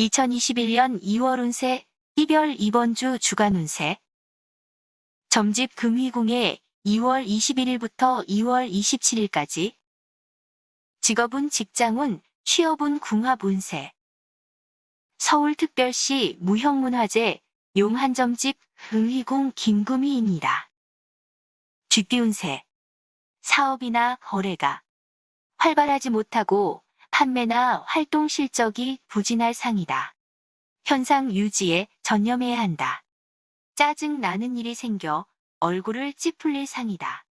2021년 2월 운세, 이별 이번 주 주간 운세. 점집 금희궁에 2월 21일부터 2월 27일까지. 직업은 직장운, 취업은 궁합 운세. 서울특별시 무형문화재 용한점집 금희궁 김금희입니다. 쥐띠 운세. 사업이나 거래가 활발하지 못하고 판매나 활동 실적이 부진할 상이다. 현상 유지에 전념해야 한다. 짜증 나는 일이 생겨 얼굴을 찌푸릴 상이다.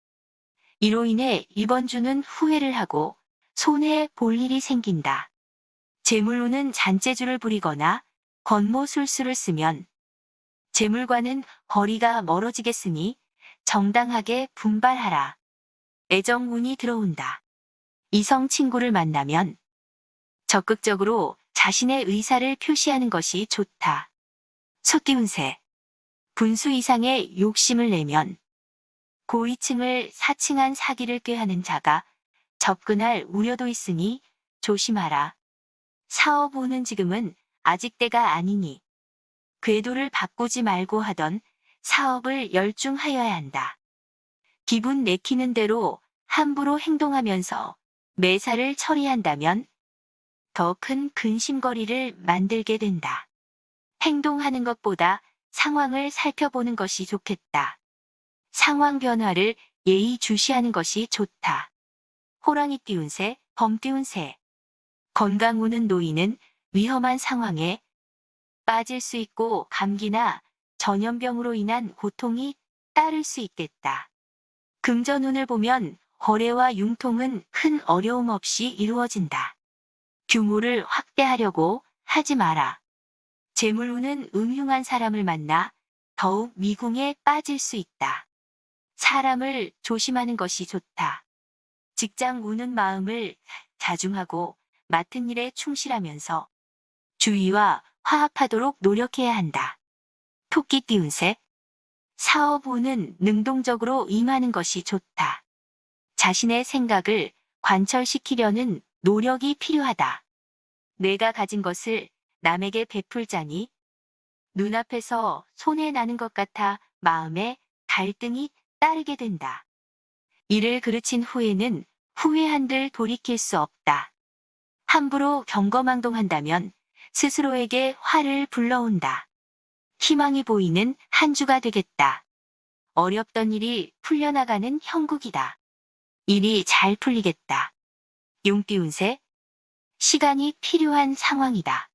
이로 인해 이번 주는 후회를 하고 손해 볼 일이 생긴다. 재물운은 잔재주를 부리거나 권모술수를 쓰면 재물과는 거리가 멀어지겠으니 정당하게 분발하라. 애정운이 들어온다. 이성 친구를 만나면 적극적으로 자신의 의사를 표시하는 것이 좋다. 소띠 운세. 분수 이상의 욕심을 내면 고위층을 사칭한 사기를 꾀하는 자가 접근할 우려도 있으니 조심하라. 사업 운은 지금은 아직 때가 아니니 궤도를 바꾸지 말고 하던 사업을 열중하여야 한다. 기분 내키는 대로 함부로 행동하면서 매사를 처리한다면 더 큰 근심거리를 만들게 된다. 행동하는 것보다 상황을 살펴보는 것이 좋겠다. 상황 변화를 예의주시하는 것이 좋다. 호랑이띠 운세, 범띠 운세. 건강운은 노인은 위험한 상황에 빠질 수 있고 감기나 전염병으로 인한 고통이 따를 수 있겠다. 금전운을 보면 거래와 융통은 큰 어려움 없이 이루어진다. 규모를 확대하려고 하지 마라. 재물운은 음흉한 사람을 만나 더욱 미궁에 빠질 수 있다. 사람을 조심하는 것이 좋다. 직장운은 마음을 자중하고 맡은 일에 충실하면서 주위와 화합하도록 노력해야 한다. 토끼띠 운세. 사업운은 능동적으로 임하는 것이 좋다. 자신의 생각을 관철시키려는 노력이 필요하다. 내가 가진 것을 남에게 베풀자니 눈앞에서 손해나는 것 같아 마음에 갈등이 따르게 된다. 이를 그르친 후에는 후회한들 돌이킬 수 없다. 함부로 경거망동한다면 스스로에게 화를 불러온다. 희망이 보이는 한 주가 되겠다. 어렵던 일이 풀려나가는 형국이다. 일이 잘 풀리겠다. 용띠 운세. 시간이 필요한 상황이다.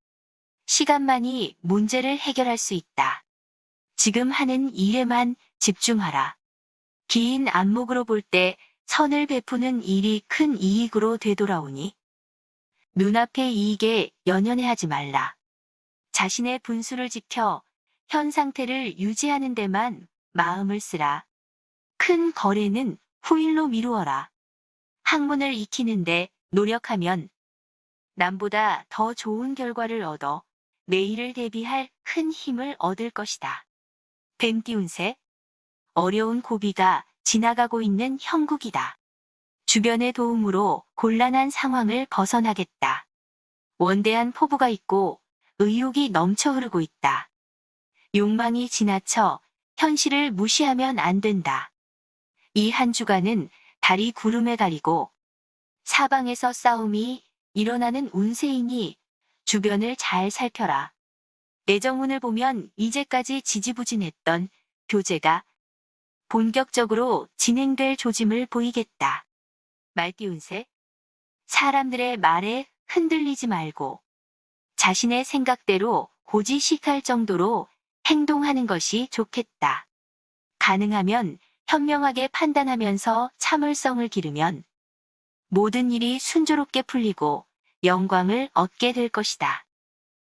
시간만이 문제를 해결할 수 있다. 지금 하는 일에만 집중하라. 긴 안목으로 볼 때 선을 베푸는 일이 큰 이익으로 되돌아오니 눈앞의 이익에 연연해하지 말라. 자신의 분수를 지켜 현 상태를 유지하는 데만 마음을 쓰라. 큰 거래는 후일로 미루어라. 학문을 익히는데 노력하면 남보다 더 좋은 결과를 얻어 내일을 대비할 큰 힘을 얻을 것이다. 뱀띠 운세. 어려운 고비가 지나가고 있는 형국이다. 주변의 도움으로 곤란한 상황을 벗어나겠다. 원대한 포부가 있고 의욕이 넘쳐 흐르고 있다. 욕망이 지나쳐 현실을 무시하면 안 된다. 이 한 주간은 달이 구름에 가리고 사방에서 싸움이 일어나는 운세이니 주변을 잘 살펴라. 애정운을 보면 이제까지 지지부진했던 교제가 본격적으로 진행될 조짐을 보이겠다. 말띠 운세. 사람들의 말에 흔들리지 말고 자신의 생각대로 고지식할 정도로 행동하는 것이 좋겠다. 가능하면 현명하게 판단하면서 참을성을 기르면 모든 일이 순조롭게 풀리고 영광을 얻게 될 것이다.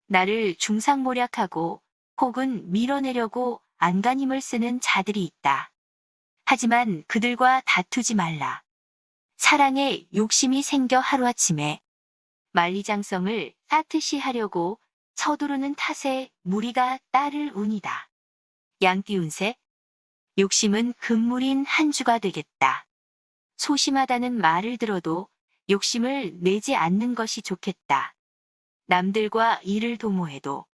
나를 중상모략하고 혹은 밀어내려고 안간힘을 쓰는 자들이 있다. 하지만 그들과 다투지 말라. 사랑에 욕심이 생겨 하루아침에 만리장성을 따뜻이 하려고 서두르는 탓에 무리가 따를 운이다. 양띠 운세. 욕심은 금물인 한 주가 되겠다. 소심하다는 말을 들어도 욕심을 내지 않는 것이 좋겠다. 남들과 일을 도모해도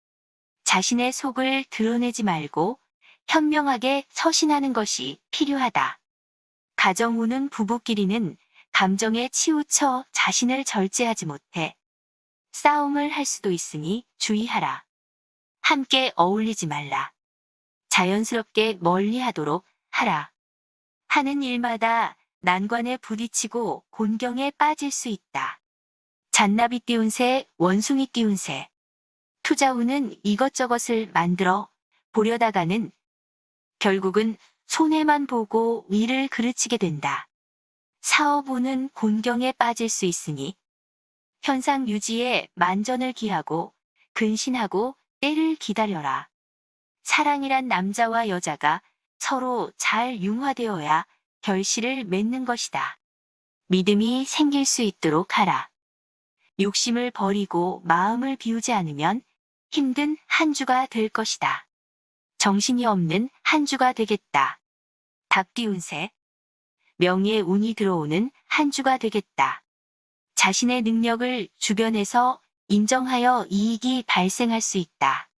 자신의 속을 드러내지 말고 현명하게 서신하는 것이 필요하다. 가정 우는 부부끼리는 감정에 치우쳐 자신을 절제하지 못해 싸움을 할 수도 있으니 주의하라. 함께 어울리지 말라. 자연스럽게 멀리하도록 하라. 하는 일마다 난관에 부딪히고 곤경에 빠질 수 있다. 잔나비 띄운 새, 원숭이 띄운 새. 투자운은 이것저것을 만들어 보려다가는 결국은 손해만 보고 위를 그르치게 된다. 사업운은 곤경에 빠질 수 있으니 현상 유지에 만전을 기하고 근신하고 때를 기다려라. 사랑이란 남자와 여자가 서로 잘 융화되어야 결실을 맺는 것이다. 믿음이 생길 수 있도록 하라. 욕심을 버리고 마음을 비우지 않으면 힘든 한 주가 될 것이다. 정신이 없는 한 주가 되겠다. 닭 띄운 새. 명예의 운이 들어오는 한 주가 되겠다. 자신의 능력을 주변에서 인정하여 이익이 발생할 수 있다.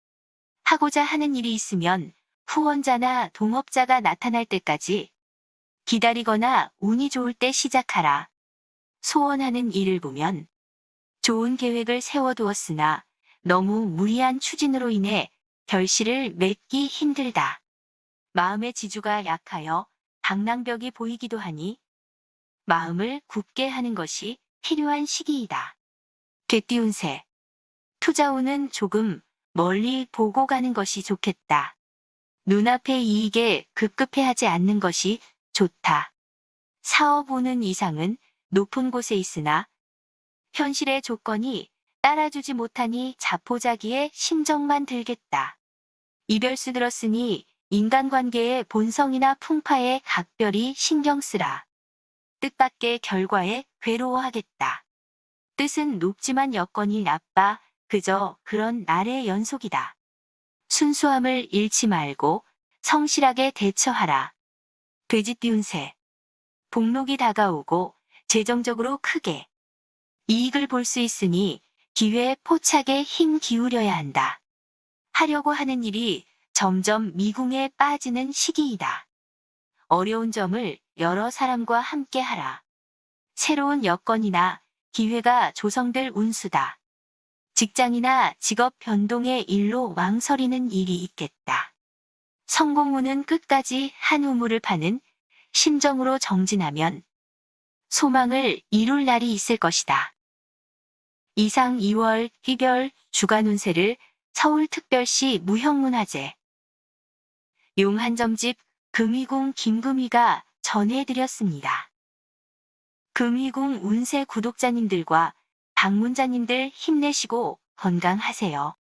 하고자 하는 일이 있으면 후원자나 동업자가 나타날 때까지 기다리거나 운이 좋을 때 시작하라. 소원하는 일을 보면 좋은 계획을 세워두었으나 너무 무리한 추진으로 인해 결실을 맺기 힘들다. 마음의 지주가 약하여 방랑벽이 보이기도 하니 마음을 굳게 하는 것이 필요한 시기이다. 개 띄운 새. 투자운은 조금 멀리 보고 가는 것이 좋겠다. 눈앞의 이익에 급급해하지 않는 것이 좋다. 사업운은 이상은 높은 곳에 있으나 현실의 조건이 따라주지 못하니 자포자기에 심정만 들겠다. 이별수 들었으니 인간관계의 본성이나 풍파에 각별히 신경 쓰라. 뜻밖의 결과에 괴로워하겠다. 뜻은 높지만 여건이 나빠 그저 그런 날의 연속이다. 순수함을 잃지 말고 성실하게 대처하라. 돼지 띄운 새. 복록이 다가오고 재정적으로 크게 이익을 볼 수 있으니 기회에 포착에 힘 기울여야 한다. 하려고 하는 일이 점점 미궁에 빠지는 시기이다. 어려운 점을 여러 사람과 함께 하라. 새로운 여건이나 기회가 조성될 운수다. 직장이나 직업 변동의 일로 망설이는 일이 있겠다. 성공운은 끝까지 한 우물을 파는 심정으로 정진하면 소망을 이룰 날이 있을 것이다. 이상 2월 희별 주간 운세를 서울특별시 무형문화재 용한점집 금이궁 김금희가 전해드렸습니다. 금이궁 운세 구독자님들과 방문자님들 힘내시고 건강하세요.